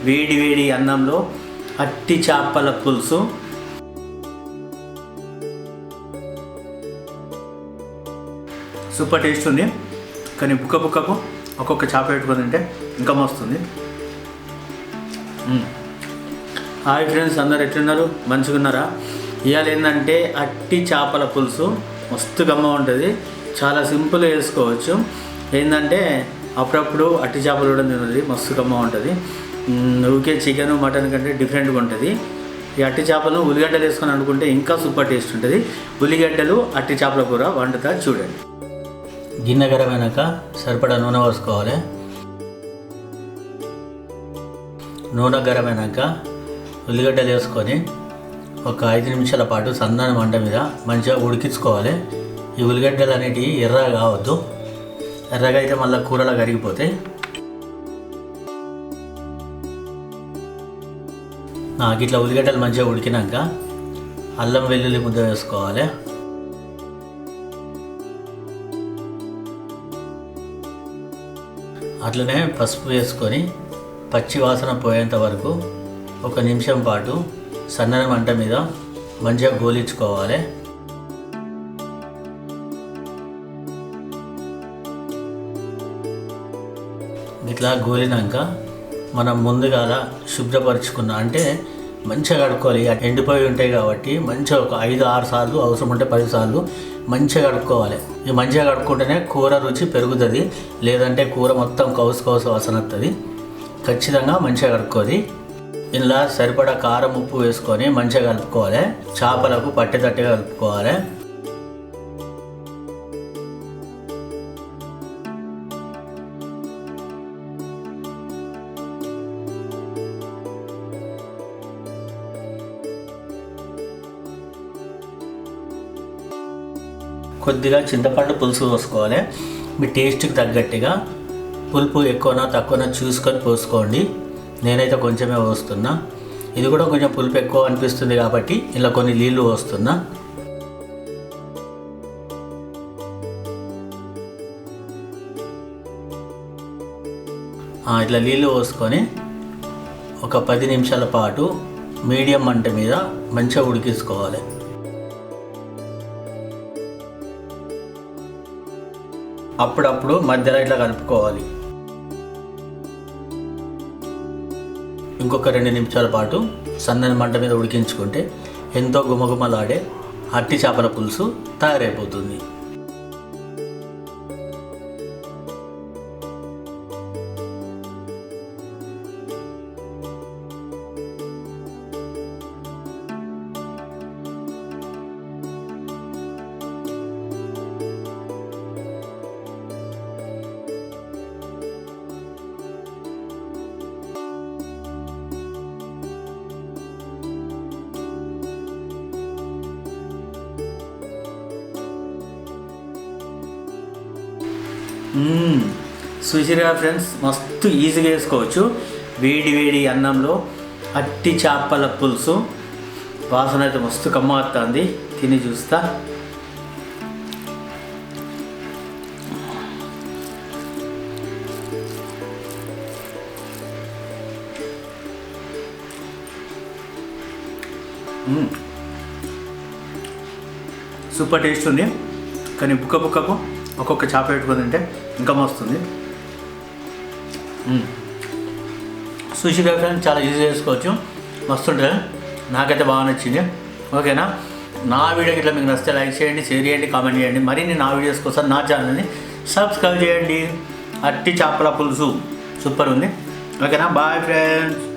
వేడి వేడి అన్నంలో అట్టి చేపల పులుసు సూపర్ టేస్ట్ ఉంది. కానీ బుక్కకు ఒక్కొక్క చేప పెట్టుకొని తింటే ఇంకా మస్తుంది. హాయ్ ఫ్రెండ్స్, అందరు ఎట్లున్నారు? మంచిగా ఉన్నారా? ఇవాళ ఏంటంటే అట్టి చేపల పులుసు మస్తు గమ్మ ఉంటుంది. చాలా సింపుల్గా వేసుకోవచ్చు. ఏంటంటే అప్పుడప్పుడు అట్టి చేపలు కూడా తిన్నది మస్తు గమ్మ ఉంటుంది. ఊకే చికెన్ మటన్ కంటే డిఫరెంట్గా ఉంటుంది. ఈ అట్టి చేపలను ఉల్లిగడ్డలు వేసుకొని అనుకుంటే ఇంకా సూపర్ టేస్ట్ ఉంటుంది. ఉల్లిగడ్డలు అట్టి చేపల కూర వండుతా చూడండి. గిన్నె గరమైనాక సరిపడా నూనె పోసుకోవాలి. నూనె గరమైనాక ఉల్లిగడ్డలు వేసుకొని ఒక 5 నిమిషాల పాటు సన్నని మంట మీద మంచిగా ఉడికించుకోవాలి. ఈ ఉల్లిగడ్డలు అనేటివి ఎర్రగా కావద్దు. ఎర్రగా అయితే మళ్ళీ కూరలా కరిగిపోతాయి. ఇట్లా ఉల్లిగడ్డలు మంచిగా ఉడికినాక అల్లం వెల్లుల్లి ముద్ద వేసుకోవాలి. అట్లనే పసుపు వేసుకొని పచ్చి వాసన పోయేంత వరకు 1 నిమిషం పాటు సన్నని మంట మీద మంచిగా గోలించుకోవాలి. ఇట్లా గోలినాక మనం ముందుగా శుభ్రపరుచుకున్న అంటే మంచిగా కడుక్కోవాలి. ఎండిపోయి ఉంటాయి కాబట్టి మంచిగా ఒక 5-6 సార్లు, అవసరం ఉంటే 10 సార్లు మంచిగా కడుక్కోవాలి. ఈ మంచిగా కడుక్కుంటేనే కూర రుచి పెరుగుతుంది. లేదంటే కూర మొత్తం కౌసు వాసన వస్తుంది. ఖచ్చితంగా మంచిగా కడుక్కోవాలి. ఇలా సరిపడా కారం ఉప్పు వేసుకొని మంచిగా కలుపుకోవాలి. చేపలకు పట్టేటట్టుగా కలుపుకోవాలి. కొద్దిగా చింతపండు పులుసు పోసుకోవాలి. మీ టేస్ట్కి తగ్గట్టుగా పులుపు ఎక్కువనా తక్కువనా చూసుకొని పోసుకోండి. నేనైతే కొంచెమే పోస్తున్నా. ఇది కూడా కొంచెం పులుపు ఎక్కువ అనిపిస్తుంది కాబట్టి ఇలా కొన్ని నీళ్ళు పోస్తున్నా. ఇట్లా నీళ్ళు పోసుకొని ఒక 10 నిమిషాల పాటు మీడియం మంట మీద మంచిగా ఉడికించుకోవాలి. అప్పుడప్పుడు మధ్యలో ఇట్లా కలుపుకోవాలి. ఇంకొక 2 నిమిషాల పాటు సన్నని మంట మీద ఉడికించుకుంటే ఎంతో గుమగుమలాడే అట్టి చేపల పులుసు తయారైపోతుంది. చూసిరా ఫ్రెండ్స్, మస్తు ఈజీగా వేసుకోవచ్చు. వేడి వేడి అన్నంలో అట్టి చేపల పులుసు వాసన అయితే మస్తు కమ్మ వస్తుంది. తిని చూస్తా. సూపర్ టేస్ట్ ఉంది. కానీ బుక్కకు ఒక్కొక్క చేప పెట్టుకొని తింటే ఇంకా మస్తుంది. సుషి ఫ్రెండ్స్, చాలా ఈజీ చేసుకోవచ్చు. మస్తు ఉంటుంది. నాకైతే బాగా నచ్చింది. ఓకేనా? నా వీడియోకి ఇట్లా మీకు నచ్చితే లైక్ చేయండి, షేర్ చేయండి, కామెంట్ చేయండి. మరిన్ని నా వీడియోస్ కోసం నా ఛానల్ని సబ్స్క్రైబ్ చేయండి. అట్టి చేపల పులుసు సూపర్ ఉంది. ఓకేనా? Bye friends.